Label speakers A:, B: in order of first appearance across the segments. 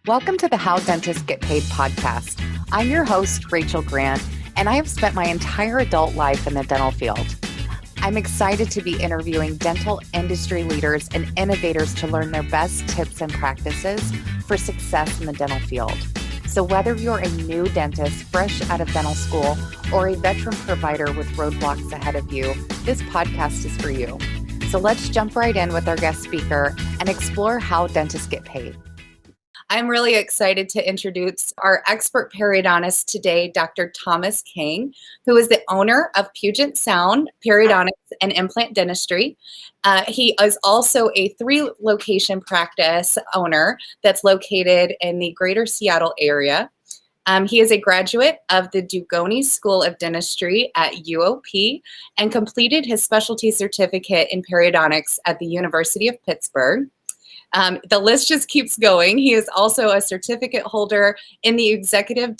A: Welcome to the How Dentists Get Paid podcast. I'm your host, Racheal Grant, and I have spent my entire adult life in the dental field. I'm excited to be interviewing dental industry leaders and innovators to learn their best tips and practices for success in the dental field. So whether you're a new dentist fresh out of dental school or a veteran provider with roadblocks ahead of you, this podcast is for you. So let's jump right in with our guest speaker and explore how dentists get paid. I'm really excited to introduce our expert periodontist today, Dr. Thomas Kang, who is the owner of Puget Sound Periodontics and Implant Dentistry. He is also a 3-location practice owner that's located in the greater Seattle area. He is a graduate of the Dugoni School of Dentistry at UOP and completed his specialty certificate in periodontics at the University of Pittsburgh. The list just keeps going. He is also a certificate holder in the Executive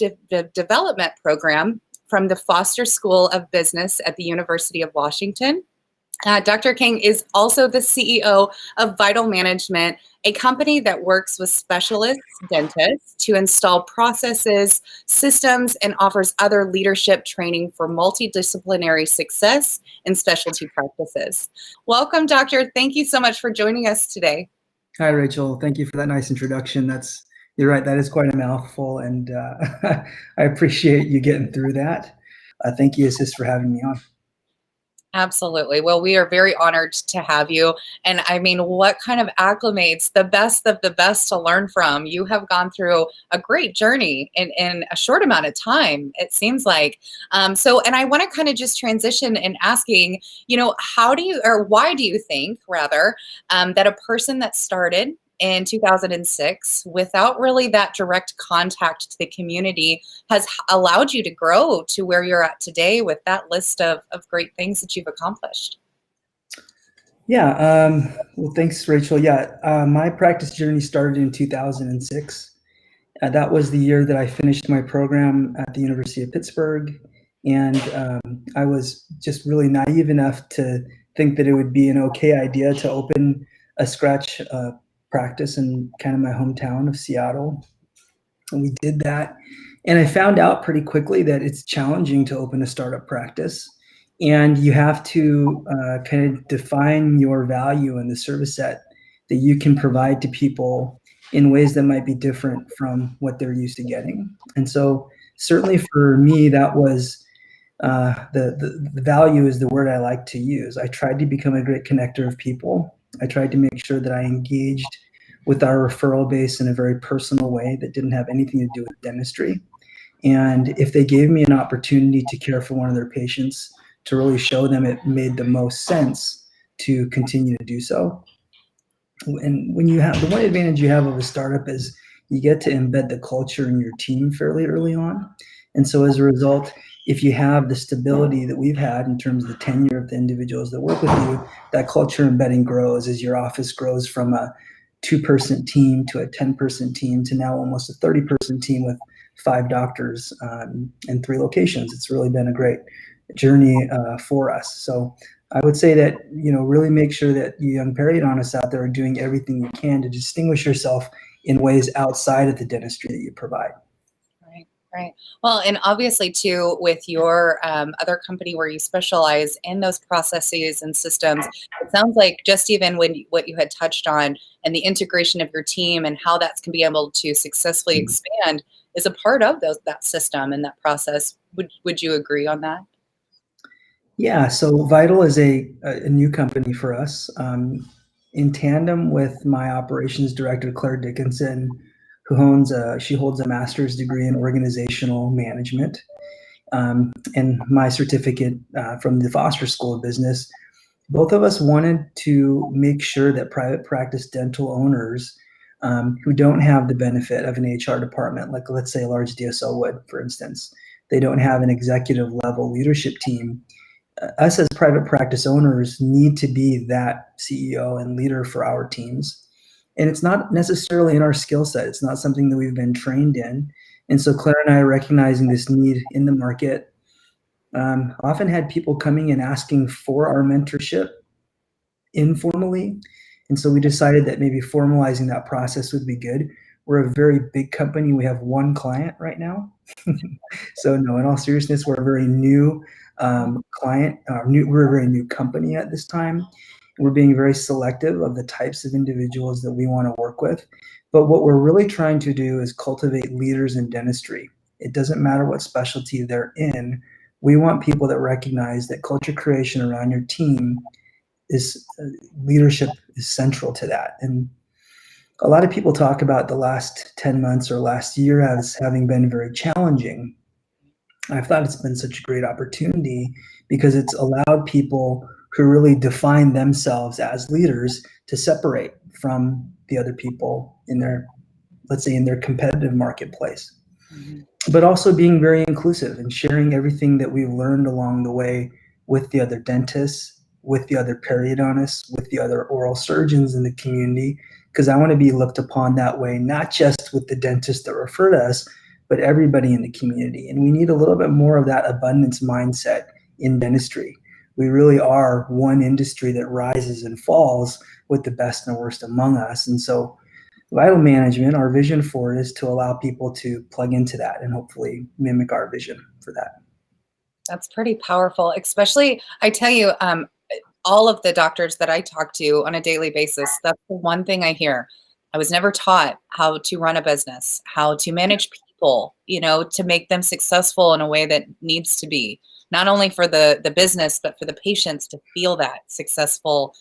A: Development Program from the Foster School of Business at the University of Washington. Dr. Kang is also the CEO of Vital Management, a company that works with specialist dentists to install processes, systems, and offers other leadership training for multidisciplinary success in specialty practices. Welcome, Doctor. Thank you so much for joining us today.
B: Hi, Racheal. Thank you for that nice introduction. You're right. That is quite a mouthful, and I appreciate you getting through that. Thank you, Sis, for having me on.
A: Absolutely. Well, we are very honored to have you. And I mean, what kind of acclimates, the best of the best to learn from. You have gone through a great journey in a short amount of time, it seems like. And I want to kind of just transition in asking, how do you, or why do you think rather, that a person that started in 2006 without really that direct contact to the community has allowed you to grow to where you're at today with that list of great things that you've accomplished?
B: Yeah. Well, thanks, Racheal. Yeah. My practice journey started in 2006. That was the year that I finished my program at the University of Pittsburgh. And I was just really naive enough to think that it would be an okay idea to open a scratch practice in kind of my hometown of Seattle. And we did that. And I found out pretty quickly that it's challenging to open a startup practice. And you have to kind of define your value and the service set that you can provide to people in ways that might be different from what they're used to getting. And so certainly for me, that was the value is the word I like to use. I tried to become a great connector of people. I tried to make sure that I engaged with our referral base in a very personal way that didn't have anything to do with dentistry. And if they gave me an opportunity to care for one of their patients, to really show them it made the most sense to continue to do so. And when you have, the one advantage you have of a startup is you get to embed the culture in your team fairly early on. And so as a result, if you have the stability that we've had in terms of the tenure of the individuals that work with you, that culture embedding grows as your office grows from a 2-person team to a 10-person team to now almost a 30-person team with 5 doctors and 3 locations. It's really been a great journey for us. So I would say that, really make sure that you young periodontists out there are doing everything you can to distinguish yourself in ways outside of the dentistry that you provide.
A: Right. Well, and obviously too, with your other company where you specialize in those processes and systems, it sounds like just even what you had touched on and the integration of your team and how that can be able to successfully expand is a part of that system and that process. Would you agree on that?
B: Yeah. So Vital is a new company for us. In tandem with my operations director, Claire Dickinson, who holds a master's degree in organizational management, and my certificate from the Foster School of Business. Both of us wanted to make sure that private practice dental owners who don't have the benefit of an HR department, like let's say a large DSO would, for instance, they don't have an executive level leadership team. Us as private practice owners need to be that CEO and leader for our teams. And it's not necessarily in our skill set. It's not something that we've been trained in. And so Claire and I are recognizing this need in the market. Often had people coming and asking for our mentorship informally. And so we decided that maybe formalizing that process would be good. we're a very big company. We have one client right now. So no, in all seriousness, we're a very new client. We're a very new company at this time. We're being very selective of the types of individuals that we want to work with. But what we're really trying to do is cultivate leaders in dentistry. It doesn't matter what specialty they're in. We want people that recognize that culture creation around your team is leadership is central to that. And a lot of people talk about the last 10 months or last year as having been very challenging. I've thought it's been such a great opportunity because it's allowed people who really define themselves as leaders to separate from the other people in their, let's say, in their competitive marketplace. But also being very inclusive and sharing everything that we've learned along the way with the other dentists, with the other periodontists, with the other oral surgeons in the community, because I want to be looked upon that way, not just with the dentists that refer to us, but everybody in the community. And we need a little bit more of that abundance mindset in dentistry. We really are one industry that rises and falls with the best and the worst among us. And so Vital Management, our vision for it is to allow people to plug into that and hopefully mimic our vision for that.
A: That's pretty powerful, especially, I tell you, all of the doctors that I talk to on a daily basis, that's the one thing I hear. I was never taught how to run a business, how to manage people, to make them successful in a way that needs to be, not only for the business, but for the patients to feel that successful,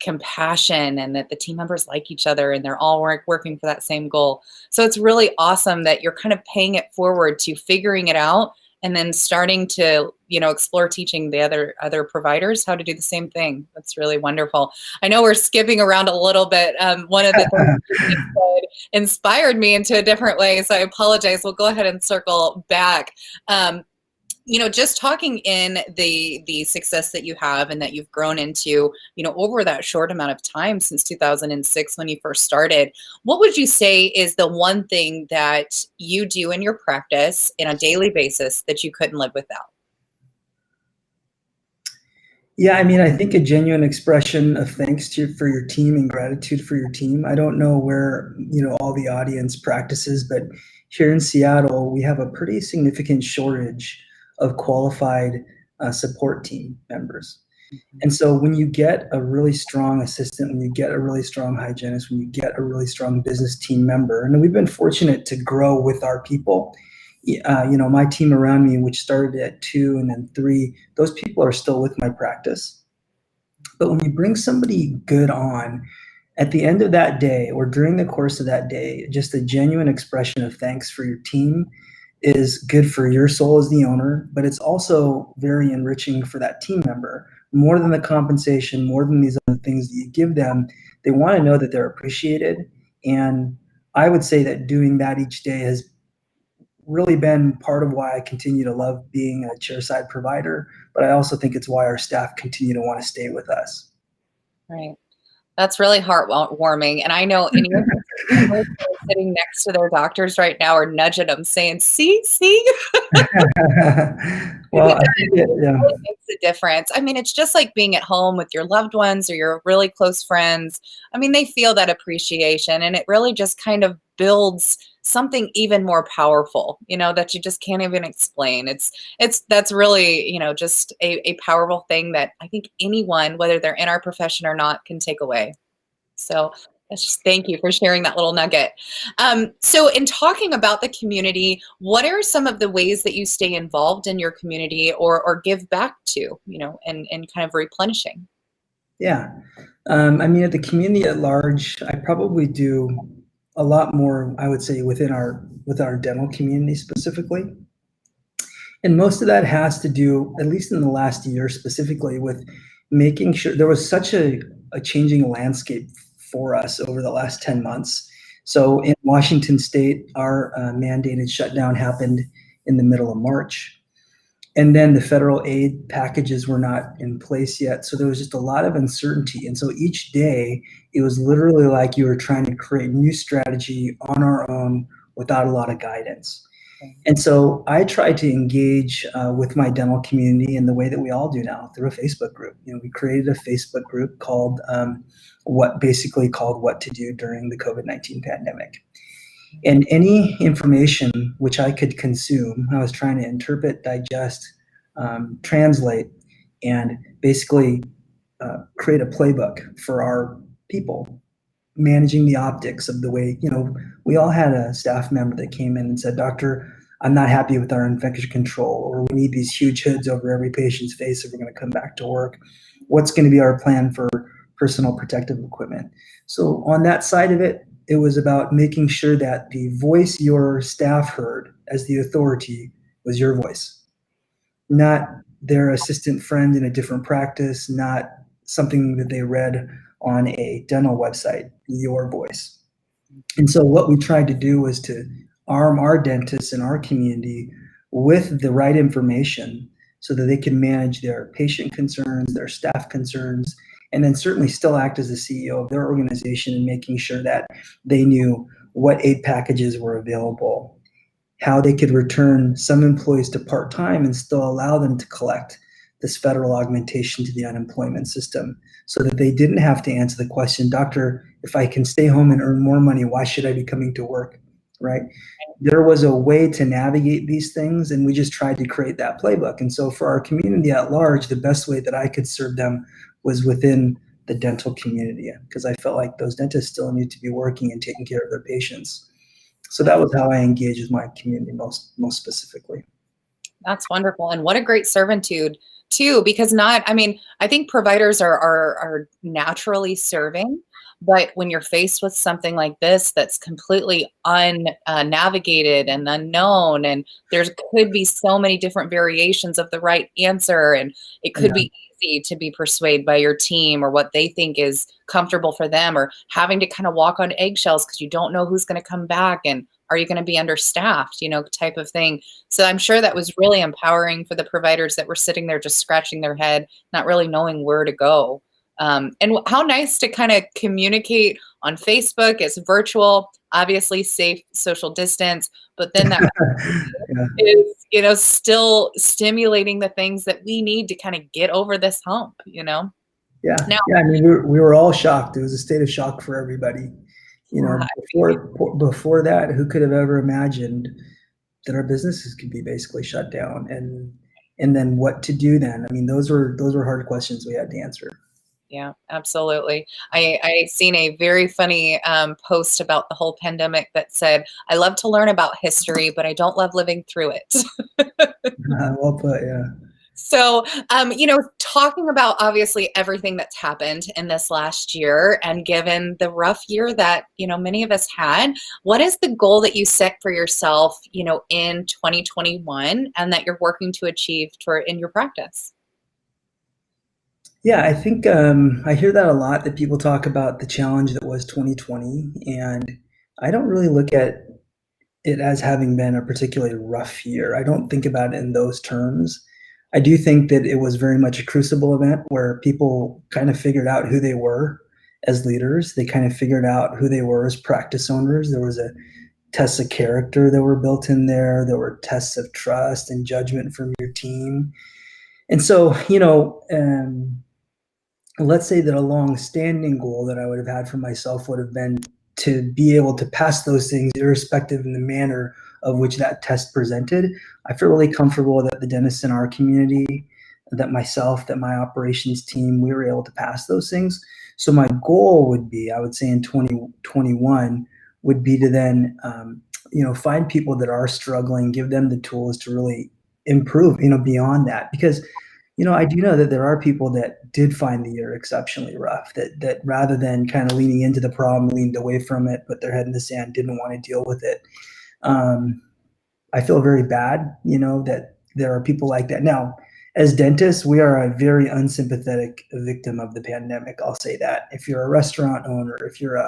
A: compassion, and that the team members like each other and they're all working for that same goal. So it's really awesome that you're kind of paying it forward to figuring it out and then starting to, explore teaching the other providers how to do the same thing. That's really wonderful. I know we're skipping around a little bit. One of the things you said inspired me into a different way, so I apologize. We'll go ahead and circle back. Just talking in the success that you have and that you've grown into, over that short amount of time since 2006 when you first started, what would you say is the one thing that you do in your practice on a daily basis that you couldn't live without?
B: Yeah, I think a genuine expression of thanks for your team and gratitude for your team. I don't know where, all the audience practices, but here in Seattle, we have a pretty significant shortage of qualified support team members. And so when you get a really strong assistant, when you get a really strong hygienist, when you get a really strong business team member, and we've been fortunate to grow with our people. My team around me, which started at 2 and then 3, those people are still with my practice. But when you bring somebody good on, at the end of that day or during the course of that day, just a genuine expression of thanks for your team is good for your soul as the owner, but it's also very enriching for that team member. More than the compensation, more than these other things that you give them, they want to know that they're appreciated. And I would say that doing that each day has really been part of why I continue to love being a chairside provider, but I also think it's why our staff continue to want to stay with us.
A: Right. That's really heartwarming. And I know any of the team members that are sitting next to their doctors right now are nudging them saying, see.
B: Well, I think
A: it really makes a difference. It's just like being at home with your loved ones or your really close friends. They feel that appreciation, and it really just kind of builds something even more powerful, that you just can't even explain. That's really, just a powerful thing that I think anyone, whether they're in our profession or not, can take away. So just thank you for sharing that little nugget. So in talking about the community, what are some of the ways that you stay involved in your community or give back to, and kind of replenishing?
B: Yeah. At the community at large, I probably do a lot more, I would say, with our dental community specifically. And most of that has to do, at least in the last year specifically, with making sure there was such a changing landscape for us over the last 10 months. So in Washington State, our mandated shutdown happened in the middle of March. And then the federal aid packages were not in place yet. So there was just a lot of uncertainty. And so each day, it was literally like you were trying to create new strategy on our own without a lot of guidance. And so I tried to engage with my dental community in the way that we all do now, through a Facebook group. We created a Facebook group called What to Do During the COVID-19 Pandemic. And any information which I could consume, I was trying to interpret, digest, translate, and basically create a playbook for our people, managing the optics of the way, we all had a staff member that came in and said, "Doctor, I'm not happy with our infection control," or "We need these huge hoods over every patient's face if we're going to come back to work. What's going to be our plan for personal protective equipment?" So on that side of it, it was about making sure that the voice your staff heard as the authority was your voice, not their assistant friend in a different practice, not something that they read on a dental website, your voice. And so what we tried to do was to arm our dentists in our community with the right information so that they can manage their patient concerns, their staff concerns, and then certainly still act as the CEO of their organization and making sure that they knew what aid packages were available, how they could return some employees to part-time and still allow them to collect this federal augmentation to the unemployment system, so that they didn't have to answer the question, "Doctor, if I can stay home and earn more money, why should I be coming to work?" Right? There was a way to navigate these things, and we just tried to create that playbook. And so for our community at large, the best way that I could serve them was within the dental community, because I felt like those dentists still need to be working and taking care of their patients. So that was how I engaged with my community most specifically.
A: That's wonderful. And what a great servitude too, because I think providers are naturally serving, but when you're faced with something like this that's completely unnavigated and unknown, and there could be so many different variations of the right answer, and it could be easy to be persuaded by your team or what they think is comfortable for them, or having to kind of walk on eggshells because you don't know who's going to come back, and are you going to be understaffed, type of thing. So I'm sure that was really empowering for the providers that were sitting there just scratching their head, not really knowing where to go. And how nice to kind of communicate on Facebook. It's virtual, obviously safe social distance, but then that is, still stimulating the things that we need to kind of get over this hump,
B: Yeah. I mean, we were all shocked. It was a state of shock for everybody. Before that, who could have ever imagined that our businesses could be basically shut down, and then what to do then? I mean, those were hard questions we had to answer.
A: Yeah, absolutely. I seen a very funny post about the whole pandemic that said, "I love to learn about history, but I don't love living through it."
B: Well put, yeah.
A: So, talking about obviously everything that's happened in this last year, and given the rough year that, many of us had, what is the goal that you set for yourself, in 2021 and that you're working to achieve in your practice?
B: Yeah, I think I hear that a lot, that people talk about the challenge that was 2020, and I don't really look at it as having been a particularly rough year. I don't think about it in those terms. I do think that it was very much a crucible event where people kind of figured out who they were as leaders. They kind of figured out who they were as practice owners. There was a tests of character that were built in there. There were tests of trust and judgment from your team. And so, let's say that a long-standing goal that I would have had for myself would have been to be able to pass those things irrespective in the manner of which that test presented. I feel really comfortable that the dentists in our community, that myself, that my operations team, we were able to pass those things. So my goal would be, I would say in 2021, would be to then, find people that are struggling, give them the tools to really improve, beyond that. Because I do know that there are people that did find the year exceptionally rough, that rather than kind of leaning into the problem, leaned away from it, put their head in the sand, didn't want to deal with it. I feel very bad, that there are people like that. Now, as dentists, we are a very unsympathetic victim of the pandemic. I'll say that. If you're a restaurant owner, if you're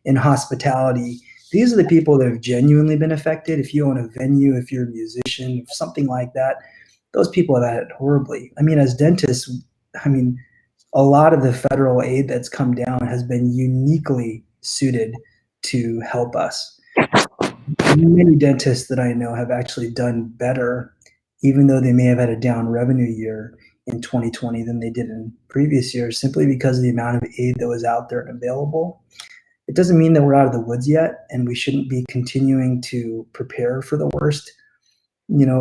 B: in hospitality, these are the people that have genuinely been affected. If you own a venue, if you're a musician, something like that, those people have had it horribly. I mean, as dentists, a lot of the federal aid that's come down has been uniquely suited to help us. many dentists that I know have actually done better, even though they may have had a down revenue year in 2020 than they did in previous years, simply because of the amount of aid that was out there and available. It doesn't mean that we're out of the woods yet, and we shouldn't be continuing to prepare for the worst.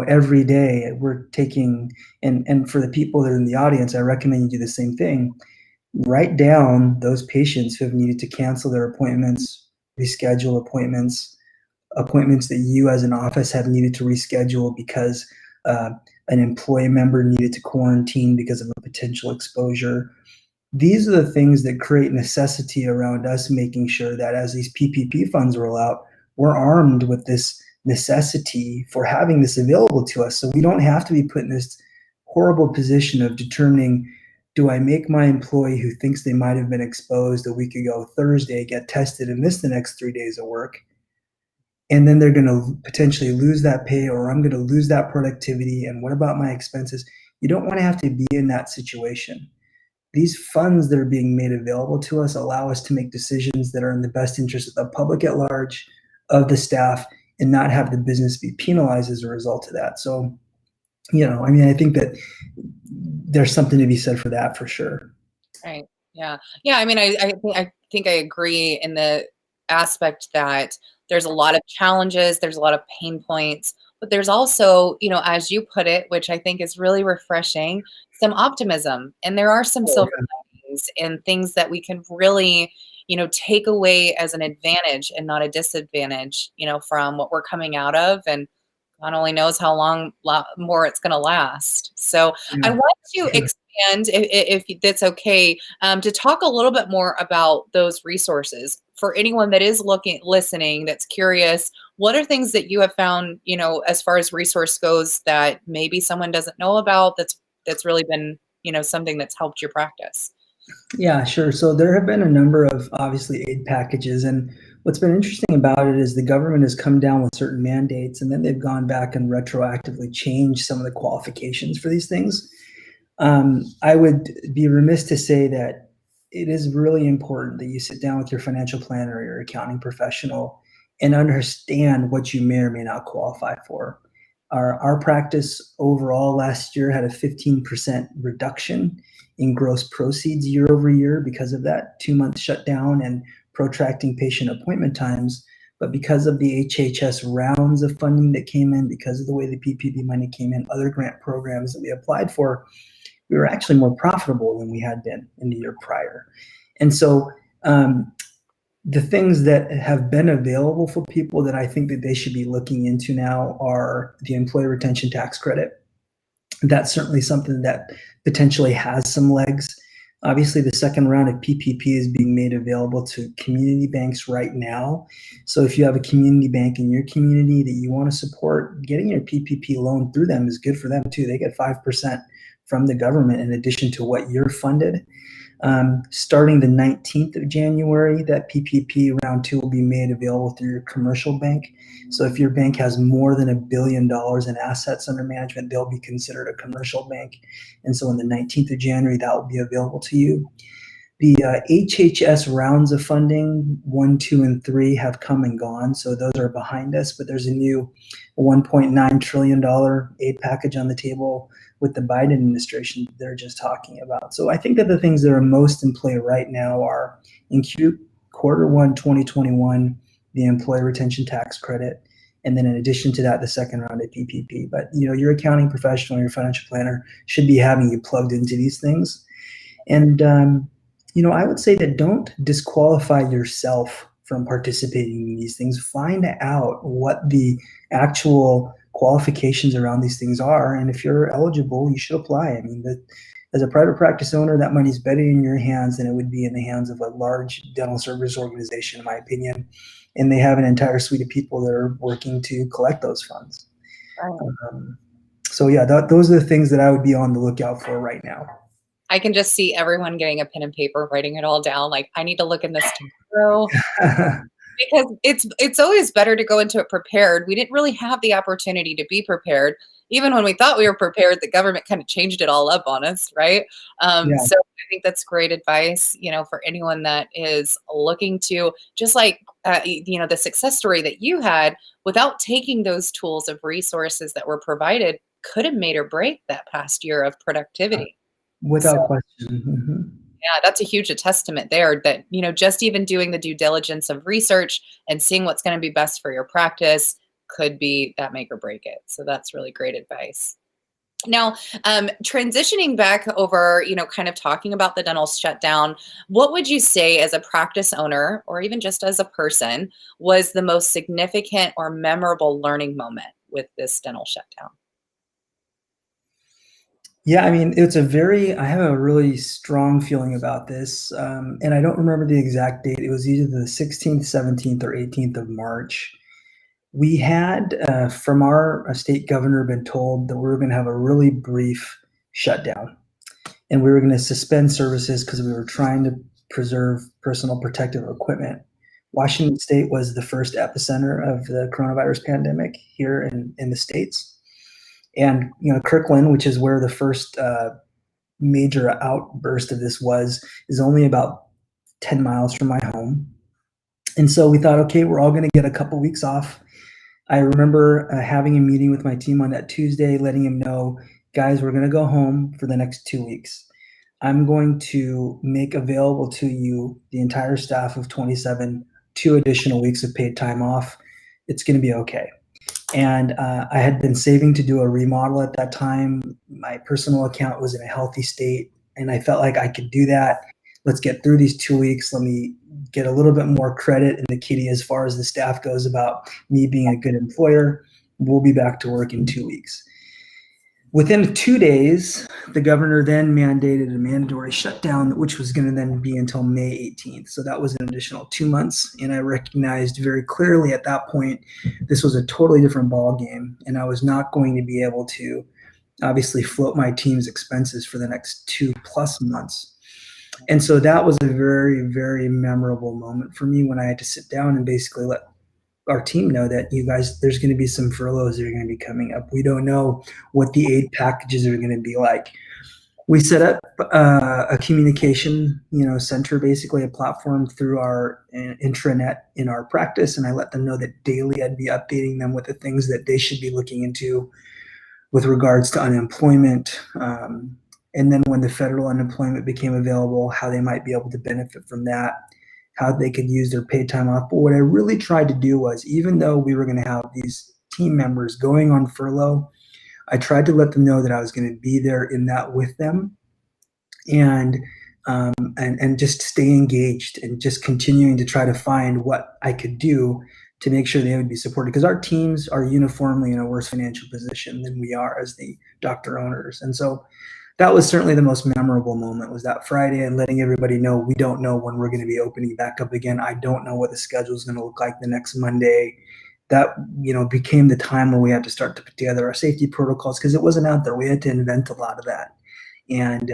B: Every day we're taking, and for the people that are in the audience, I recommend you do the same thing. Write down those patients who have needed to cancel their appointments, reschedule appointments that you as an office have needed to reschedule because an employee member needed to quarantine because of a potential exposure. These are the things that create necessity around us making sure that as these PPP funds roll out, we're armed with this necessity for having this available to us, so we don't have to be put in this horrible position of determining, do I make my employee who thinks they might have been exposed a week ago Thursday get tested and miss the next 3 days of work? And then they're going to potentially lose that pay, or I'm going to lose that productivity. And what about my expenses? You don't want to have to be in that situation. These funds that are being made available to us allow us to make decisions that are in the best interest of the public at large, of the staff, and not have the business be penalized as a result of that. So, I think that there's something to be said for that for sure.
A: Right. Yeah. Yeah. I mean, I think I agree in the aspect that there's a lot of challenges, there's a lot of pain points, but there's also, as you put it, which I think is really refreshing, some optimism. And there are some silver linings and things that we can really, take away as an advantage and not a disadvantage, from what we're coming out of. And God only knows how long more it's going to last. So I want to expand, if that's okay, to talk a little bit more about those resources for anyone that is listening, that's curious. What are things that you have found, as far as resource goes, that maybe someone doesn't know about, that's really been, something that's helped your practice?
B: Yeah, sure. So there have been a number of obviously aid packages, and what's been interesting about it is the government has come down with certain mandates, and then they've gone back and retroactively changed some of the qualifications for these things. I would be remiss to say that it is really important that you sit down with your financial planner or your accounting professional and understand what you may or may not qualify for. Our practice overall last year had a 15% reduction in gross proceeds year over year because of that 2-month shutdown and protracting patient appointment times. But because of the HHS rounds of funding that came in, because of the way the PPP money came in, other grant programs that we applied for, we were actually more profitable than we had been in the year prior. And so the things that have been available for people that I think that they should be looking into now are the employee retention tax credit. That's certainly something that potentially has some legs. Obviously, the second round of PPP is being made available to community banks right now. So if you have a community bank in your community that you want to support, getting your PPP loan through them is good for them too. They get 5% from the government in addition to what you're funded. Starting the 19th of January, that PPP round 2 will be made available through your commercial bank. So if your bank has more than $1 billion in assets under management, they'll be considered a commercial bank. And so on the 19th of January, that will be available to you. The HHS rounds of funding, 1, 2, and 3 have come and gone. So those are behind us, but there's a new $1.9 trillion aid package on the table with the Biden administration they're just talking about. So I think that the things that are most in play right now are in Q1 2021, the employee retention tax credit, and then in addition to that, the second round of PPP. But your accounting professional, your financial planner should be having you plugged into these things. And I would say that don't disqualify yourself from participating in these things. Find out what the actual qualifications around these things are, and if you're eligible, you should apply. I mean, as a private practice owner, that money's better in your hands than it would be in the hands of a large dental service organization, in my opinion. And they have an entire suite of people that are working to collect those funds. So yeah, those are the things that I would be on the lookout for right now.
A: I can just see everyone getting a pen and paper, writing it all down. Like, I need to look in this tomorrow. Because it's always better to go into it prepared. We didn't really have the opportunity to be prepared. even when we thought we were prepared, the government kind of changed it all up on us, right?
B: Yeah.
A: So I think that's great advice, for anyone that is looking to, just like, the success story that you had, without taking those tools of resources that were provided, could have made or break that past year of productivity. So
B: Without question.
A: yeah, that's a huge testament there that, just even doing the due diligence of research and seeing what's going to be best for your practice could be that make or break it. So that's really great advice. Now, transitioning back over, kind of talking about the dental shutdown, what would you say as a practice owner or even just as a person was the most significant or memorable learning moment with this dental shutdown?
B: Yeah, I mean, I have a really strong feeling about this, and I don't remember the exact date. It was either the 16th, 17th, or 18th of March. We had, from our state governor, been told that we were going to have a really brief shutdown, and we were going to suspend services because we were trying to preserve personal protective equipment. Washington State was the first epicenter of the coronavirus pandemic here in the States. And Kirkland, which is where the first major outburst of this is only about 10 miles from my home. And so we thought, okay, we're all going to get a couple weeks off. I remember having a meeting with my team on that Tuesday, letting them know, guys, we're going to go home for the next 2 weeks. I'm going to make available to you, the entire staff of 27, 2 additional weeks of paid time off. It's going to be okay. And I had been saving to do a remodel at that time. My personal account was in a healthy state, and I felt like I could do that. Let's get through these 2 weeks. Let me get a little bit more credit in the kitty as far as the staff goes about me being a good employer. We'll be back to work in 2 weeks. Within 2 days, the governor then mandated a mandatory shutdown, which was going to then be until May 18th. So that was an additional 2 months. And I recognized very clearly at that point, this was a totally different ball game. And I was not going to be able to obviously float my team's expenses for the next 2+ months. And so that was a very, very memorable moment for me when I had to sit down and basically let our team know that, you guys, there's going to be some furloughs that are going to be coming up. We don't know what the aid packages are going to be like. We set up a communication, center, basically a platform through our intranet in our practice, and I let them know that daily I'd be updating them with the things that they should be looking into with regards to unemployment. And then when the federal unemployment became available, how they might be able to benefit from that, how they could use their paid time off. But what I really tried to do was, even though we were going to have these team members going on furlough, I tried to let them know that I was going to be there in that with them, and just stay engaged and just continuing to try to find what I could do to make sure they would be supported, because our teams are uniformly in a worse financial position than we are as the doctor owners. And so that was certainly the most memorable moment, was that Friday, and letting everybody know we don't know when we're going to be opening back up again. I don't know what the schedule is going to look like the next Monday. That became the time where we had to start to put together our safety protocols, because it wasn't out there. We had to invent a lot of that. And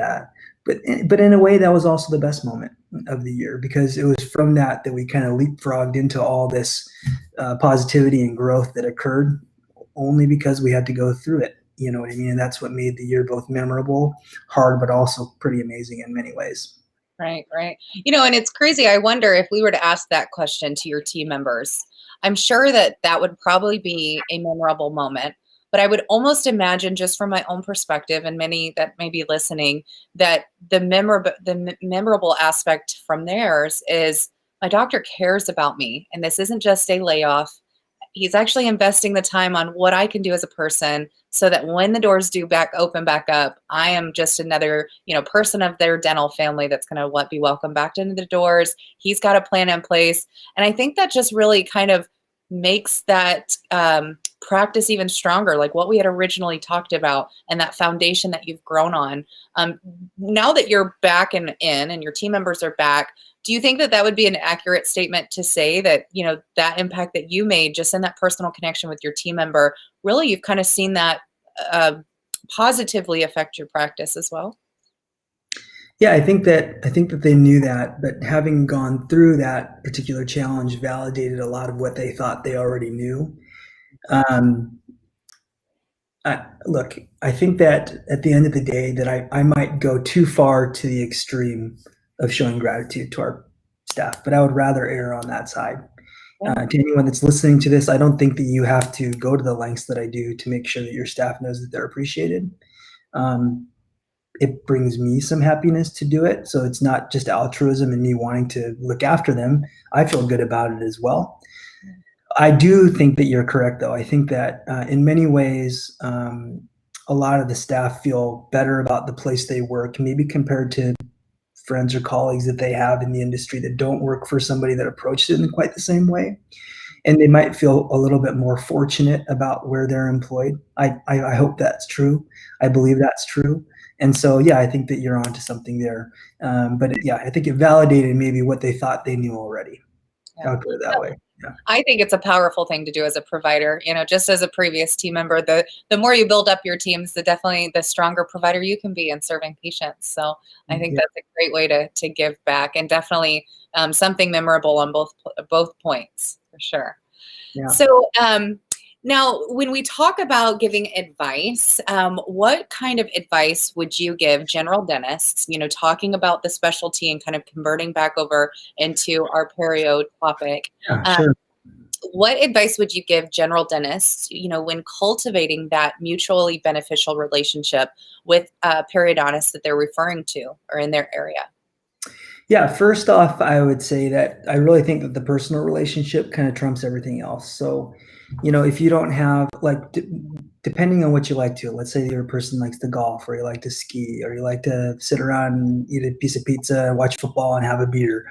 B: but in a way, that was also the best moment of the year, because it was from that we kind of leapfrogged into all this positivity and growth that occurred, only because we had to go through it. You know what I mean? And that's what made the year both memorable, hard, but also pretty amazing in many ways.
A: Right, right. And it's crazy. I wonder if we were to ask that question to your team members. I'm sure that that would probably be a memorable moment. But I would almost imagine, just from my own perspective, and many that may be listening, that the memorable aspect from theirs is, my doctor cares about me, and this isn't just a layoff. He's actually investing the time on what I can do as a person, so that when the doors do open back up, I am just another, person of their dental family that's going to be welcome back into the doors. He's got a plan in place. And I think that just really kind of makes that practice even stronger, like what we had originally talked about, and that foundation that you've grown on. Now that you're back in and your team members are back, do you think that that would be an accurate statement to say that, that impact that you made just in that personal connection with your team member, really you've kind of seen that positively affect your practice as well?
B: Yeah, I think that they knew that, but having gone through that particular challenge validated a lot of what they thought they already knew. Um, Look, I think that at the end of the day that I might go too far to the extreme of showing gratitude to our staff, but I would rather err on that side.
A: Yeah.
B: To anyone that's listening to this, I don't think that you have to go to the lengths that I do to make sure that your staff knows that they're appreciated. Um, it brings me some happiness to do it. So it's not just altruism and me wanting to look after them. I feel good about it as well. I do think that you're correct, though. I think that in many ways, a lot of the staff feel better about the place they work, maybe compared to friends or colleagues that they have in the industry that don't work for somebody that approached it in quite the same way. And they might feel a little bit more fortunate about where they're employed. I hope that's true. I believe that's true. And so, yeah, I think that you're onto something there. Yeah, I think it validated maybe what they thought they knew already.
A: Yeah.
B: I'll put it that way. Yeah.
A: I think it's a powerful thing to do as a provider. Just as a previous team member, the more you build up your teams, the stronger provider you can be in serving patients. So I think
B: Yeah.
A: that's a great way to give back, and definitely something memorable on both points for sure.
B: Yeah.
A: So now, when we talk about giving advice, what kind of advice would you give general dentists? Talking about the specialty and kind of converting back over into our perio topic.
B: Yeah, sure.
A: What advice would you give general dentists, when cultivating that mutually beneficial relationship with periodontists that they're referring to or in their area?
B: Yeah, first off, I would say that I really think that the personal relationship kind of trumps everything else. So, if you don't have depending on what you like to, let's say you're a person who likes to golf, or you like to ski, or you like to sit around and eat a piece of pizza, watch football, and have a beer.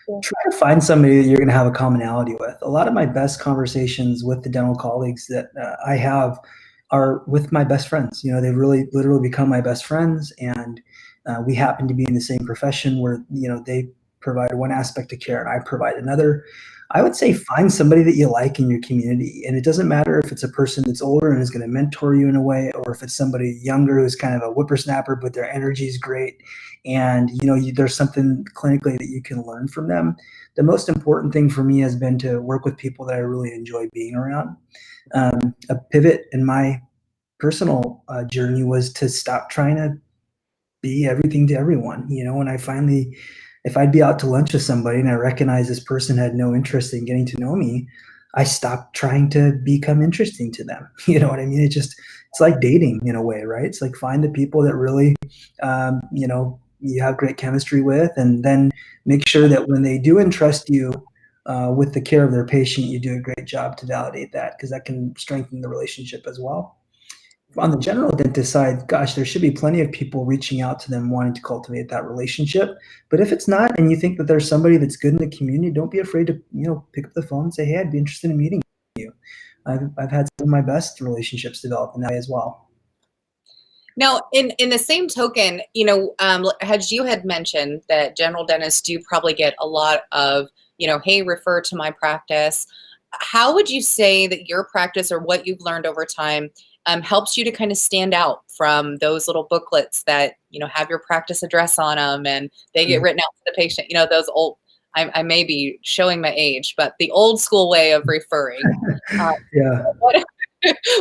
A: Yeah.
B: Try to find somebody that you're going to have a commonality with. A lot of my best conversations with the dental colleagues that I have are with my best friends. They've really literally become my best friends, and we happen to be in the same profession where they provide one aspect of care and I provide another. I would say find somebody that you like in your community, and it doesn't matter if it's a person that's older and is going to mentor you in a way, or if it's somebody younger who's kind of a whippersnapper, but their energy is great, and there's something clinically that you can learn from them. The most important thing for me has been to work with people that I really enjoy being around. A pivot in my personal journey was to stop trying to be everything to everyone. When if I'd be out to lunch with somebody and I recognize this person had no interest in getting to know me, I stopped trying to become interesting to them. You know what I mean? It's like dating in a way, right? It's like find the people that really, you have great chemistry with, and then make sure that when they do entrust you with the care of their patient, you do a great job to validate that, because that can strengthen the relationship as well. On the general dentist side, gosh, there should be plenty of people reaching out to them wanting to cultivate that relationship. But if it's not, and you think that there's somebody that's good in the community, don't be afraid to pick up the phone and say, hey, I'd be interested in meeting you. I've had some of my best relationships develop in that way as well.
A: Now, in the same token, as you had mentioned, that general dentists do probably get a lot of, hey, refer to my practice. How would you say that your practice, or what you've learned over time, helps you to kind of stand out from those little booklets that, have your practice address on them and they get written out to the patient? Those old, I may be showing my age, but the old school way of referring.
B: Yeah.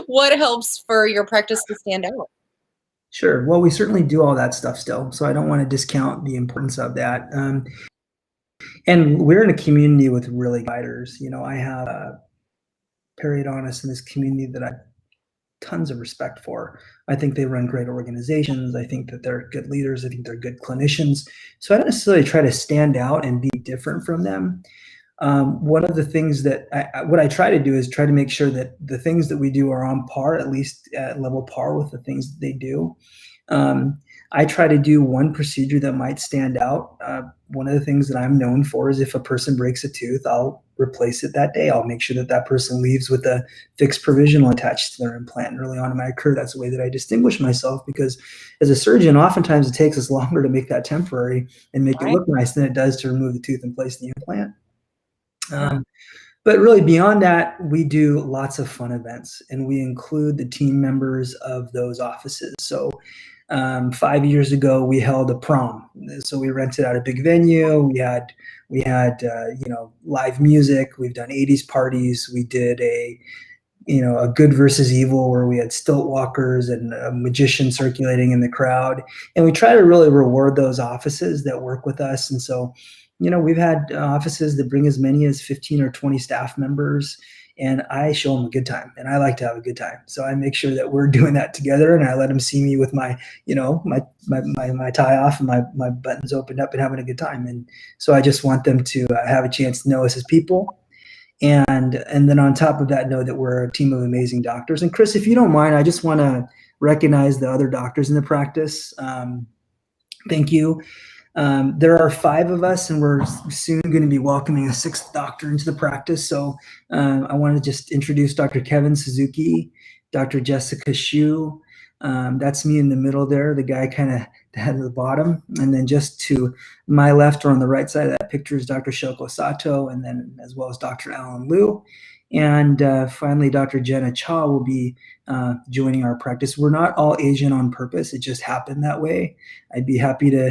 A: What helps for your practice to stand out?
B: Sure. Well, we certainly do all that stuff still, so I don't want to discount the importance of that. And we're in a community with really guiders. I have periodontists in this community that I tons of respect for. I think they run great organizations. I think that they're good leaders. I think they're good clinicians. So I don't necessarily try to stand out and be different from them. One of the things that what I try to do is try to make sure that the things that we do are on par, at least at level par with the things that they do. I try to do one procedure that might stand out. One of the things that I'm known for is if a person breaks a tooth, I'll replace it that day. I'll make sure that that person leaves with a fixed provisional attached to their implant. Early on in my career, that's the way that I distinguish myself, because as a surgeon, oftentimes it takes us longer to make that temporary and make it look nice than it does to remove the tooth and place the implant. But really beyond that, we do lots of fun events, and we include the team members of those offices. So 5 years ago, we held a prom. So we rented out a big venue. We had live music. We've done 80s parties. We did a a good versus evil where we had stilt walkers and a magician circulating in the crowd. And we try to really reward those offices that work with us. And so, we've had offices that bring as many as 15 or 20 staff members, and I show them a good time, and I like to have a good time. So I make sure that we're doing that together, and I let them see me with my, my tie off and my buttons opened up and having a good time. And so I just want them to have a chance to know us as people, and then on top of that, know that we're a team of amazing doctors. And Chris, if you don't mind, I just want to recognize the other doctors in the practice. Thank you. There are 5 of us, and we're soon going to be welcoming a 6th doctor into the practice. So I want to just introduce Dr. Kevin Suzuki, Dr. Jessica Shu. That's me in the middle there, the guy kind of at the bottom. And then just to my left or on the right side of that picture is Dr. Shoko Sato, and then as well as Dr. Alan Liu. And finally, Dr. Jenna Cha will be joining our practice. We're not all Asian on purpose. It just happened that way. I'd be happy to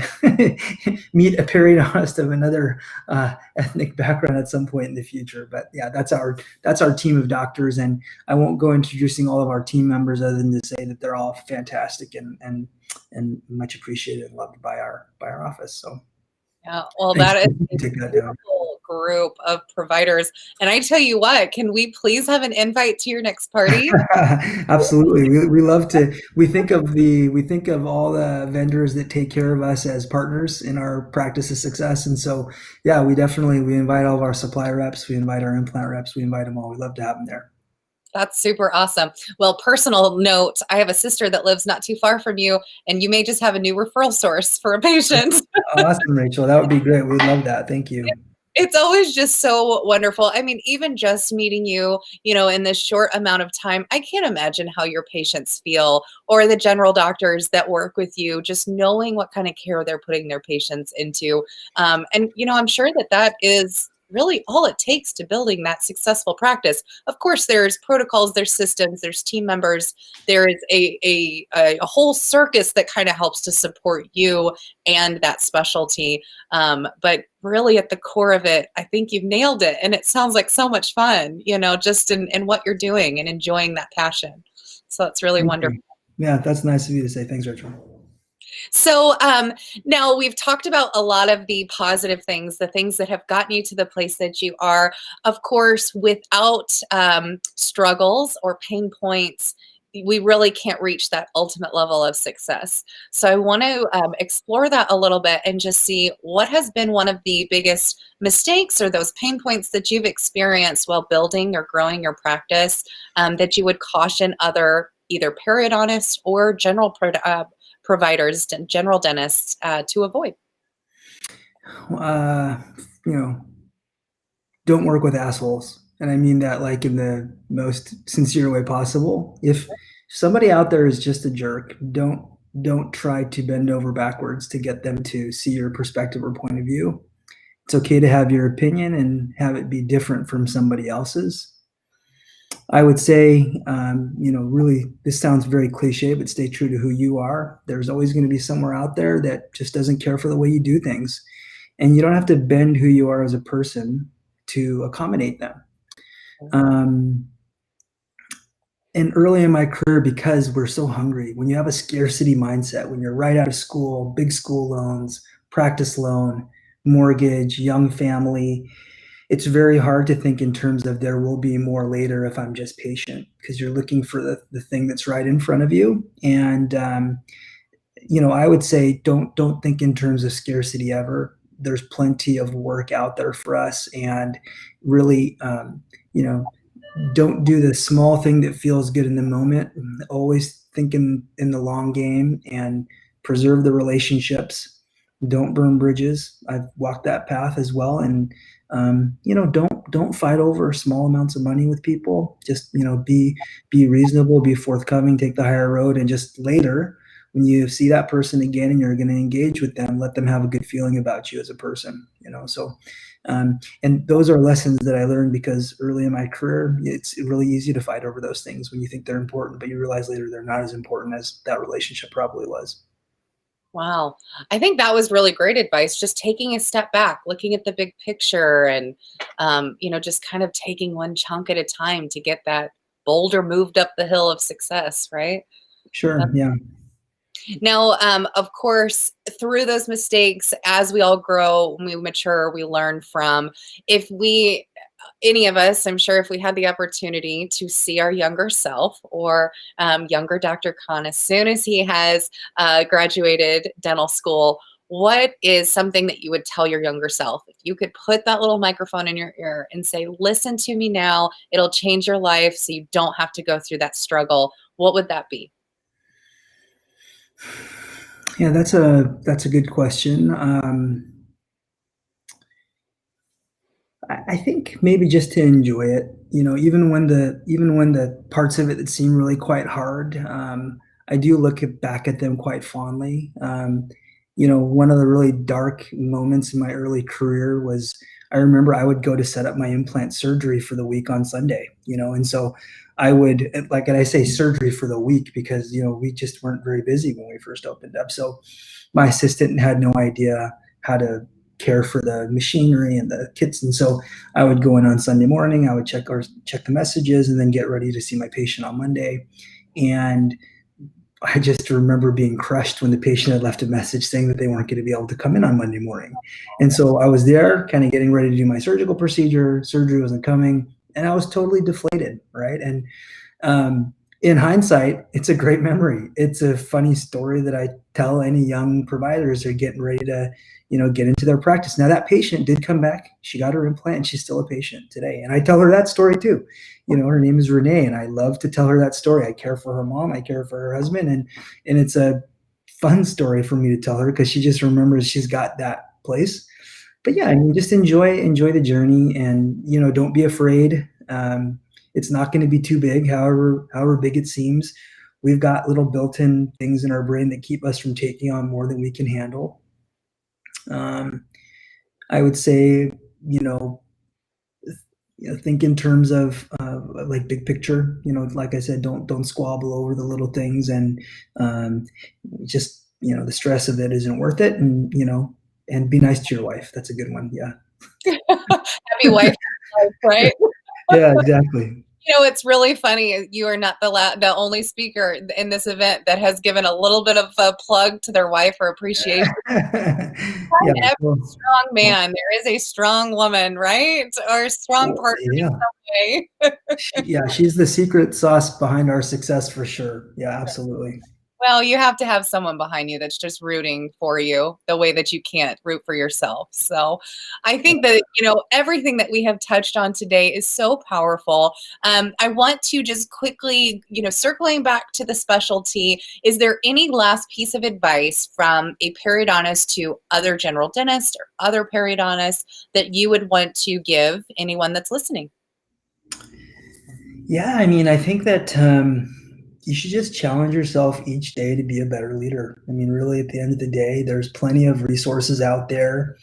B: meet a periodontist of another ethnic background at some point in the future. But yeah, that's our team of doctors. And I won't go introducing all of our team members other than to say that they're all fantastic and much appreciated and loved by our office. So
C: yeah, well,
B: thanks.
C: that is
B: Take
C: a
B: that down.
C: beautiful group of providers. And I tell you what, can we please have an invite to your next party?
B: Absolutely. We love to, we think of all the vendors that take care of us as partners in our practice of success. And so, yeah, we invite all of our supply reps, we invite our implant reps, we invite them all. We love to have them there.
C: That's super awesome. Well, personal note, I have a sister that lives not too far from you, and you may just have a new referral source for a patient.
B: Awesome, Rachel. That would be great. We'd love that. Thank you.
C: It's always just so wonderful. I mean, even just meeting you, in this short amount of time, I can't imagine how your patients feel, or the general doctors that work with you, just knowing what kind of care they're putting their patients into. And, I'm sure that is really all it takes to building that successful practice. Of course, there's protocols, there's systems, there's team members, there is a whole circus that kind of helps to support you and that specialty. But really at the core of it, I think you've nailed it. And it sounds like so much fun, just in what you're doing and enjoying that passion. So it's really wonderful.
B: Yeah, that's nice of you to say. Thanks, Rachel.
C: So now we've talked about a lot of the positive things, the things that have gotten you to the place that you are. Of course, without struggles or pain points, we really can't reach that ultimate level of success. So I want to explore that a little bit and just see what has been one of the biggest mistakes or those pain points that you've experienced while building or growing your practice that you would caution other either periodontists or general providers and general dentists to avoid.
B: Don't work with assholes. And I mean that like in the most sincere way possible. If somebody out there is just a jerk, don't try to bend over backwards to get them to see your perspective or point of view. It's okay to have your opinion and have it be different from somebody else's. I would say, really, this sounds very cliche, but stay true to who you are. There's always going to be somewhere out there that just doesn't care for the way you do things. And you don't have to bend who you are as a person to accommodate them. And early in my career, because we're so hungry, when you have a scarcity mindset, when you're right out of school, big school loans, practice loan, mortgage, young family, it's very hard to think in terms of there will be more later if I'm just patient, because you're looking for the thing that's right in front of you. And, I would say don't think in terms of scarcity ever. There's plenty of work out there for us, and really, don't do the small thing that feels good in the moment. Always think in the long game and preserve the relationships. Don't burn bridges. I've walked that path as well. And, don't fight over small amounts of money with people. Just, be reasonable, be forthcoming, take the higher road. And just later, when you see that person again and you're going to engage with them, let them have a good feeling about you as a person, so, and those are lessons that I learned because early in my career, it's really easy to fight over those things when you think they're important, but you realize later they're not as important as that relationship probably was.
C: Wow. I think that was really great advice. Just taking a step back, looking at the big picture and, just kind of taking one chunk at a time to get that boulder moved up the hill of success, right?
B: Sure. Yeah.
C: Now, of course, through those mistakes, as we all grow, when we mature, we learn from. If we, any of us, I'm sure if we had the opportunity to see our younger self or younger Dr. Khan as soon as he has graduated dental school, what is something that you would tell your younger self? If you could put that little microphone in your ear and say, listen to me now, it'll change your life so you don't have to go through that struggle, what would that be?
B: Yeah, that's a good question. I think maybe just to enjoy it, even when the parts of it that seem really quite hard, I do back at them quite fondly. One of the really dark moments in my early career was I remember I would go to set up my implant surgery for the week on Sunday, and so I would and I say surgery for the week because we just weren't very busy when we first opened up. So my assistant had no idea how to care for the machinery and the kits. And so I would go in on Sunday morning, I would check the messages and then get ready to see my patient on Monday. And I just remember being crushed when the patient had left a message saying that they weren't going to be able to come in on Monday morning. And so I was there kind of getting ready to do my surgical procedure. Surgery wasn't coming and I was totally deflated. Right. And in hindsight, it's a great memory. It's a funny story that I tell any young providers who are getting ready to, get into their practice. Now that patient did come back. She got her implant and she's still a patient today. And I tell her that story too. Her name is Renee and I love to tell her that story. I care for her mom. I care for her husband. And it's a fun story for me to tell her because she just remembers she's got that place. But yeah, I mean, just enjoy the journey and, don't be afraid. It's not going to be too big, however big it seems. We've got little built-in things in our brain that keep us from taking on more than we can handle. I would say, think in terms of like big picture. Like I said, don't squabble over the little things, and just the stress of it isn't worth it. And be nice to your wife. That's a good one. Yeah.
C: Happy wife, right?
B: Yeah, exactly.
C: It's really funny. You are not the only speaker in this event that has given a little bit of a plug to their wife or appreciation.
B: Yeah,
C: Every strong man, there is a strong woman, right? Or a strong partner in
B: yeah.
C: some way.
B: Yeah, she's the secret sauce behind our success for sure. Yeah, absolutely.
C: Well, you have to have someone behind you that's just rooting for you the way that you can't root for yourself. So I think that, everything that we have touched on today is so powerful. I want to just quickly, circling back to the specialty, is there any last piece of advice from a periodontist to other general dentists or other periodontists that you would want to give anyone that's listening?
B: Yeah, I mean, I think that you should just challenge yourself each day to be a better leader. I mean, really, at the end of the day, there's plenty of resources out there.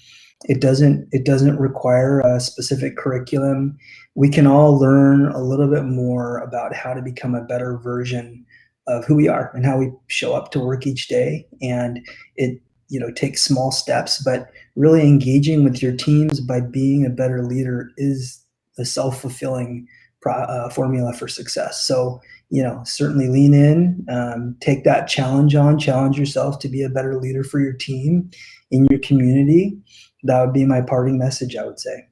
B: It doesn't require a specific curriculum. We can all learn a little bit more about how to become a better version of who we are and how we show up to work each day. And it takes small steps, but really engaging with your teams by being a better leader is a self-fulfilling formula for success. So certainly lean in, take that challenge yourself to be a better leader for your team in your community. That would be my parting message, I would say.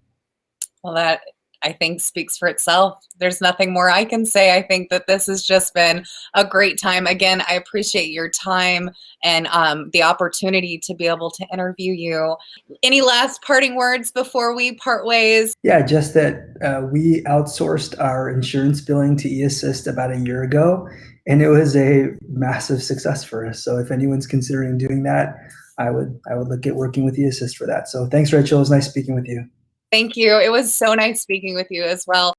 C: Well, that I think speaks for itself. There's nothing more I can say. I think that this has just been a great time. Again, I appreciate your time and the opportunity to be able to interview you. Any last parting words before we part ways?
B: Yeah, just that we outsourced our insurance billing to eAssist about a year ago, and it was a massive success for us. So if anyone's considering doing that, I would look at working with eAssist for that. So thanks, Racheal. It was nice speaking with you.
C: Thank you. It was so nice speaking with you as well.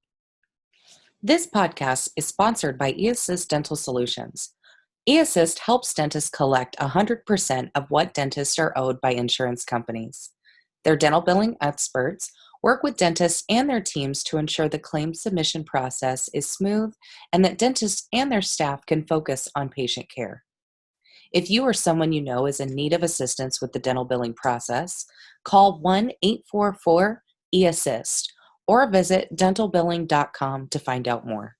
A: This podcast is sponsored by eAssist Dental Solutions. eAssist helps dentists collect 100% of what dentists are owed by insurance companies. Their dental billing experts work with dentists and their teams to ensure the claim submission process is smooth and that dentists and their staff can focus on patient care. If you or someone you know is in need of assistance with the dental billing process, call 1-844-EAssist or visit dentalbilling.com to find out more.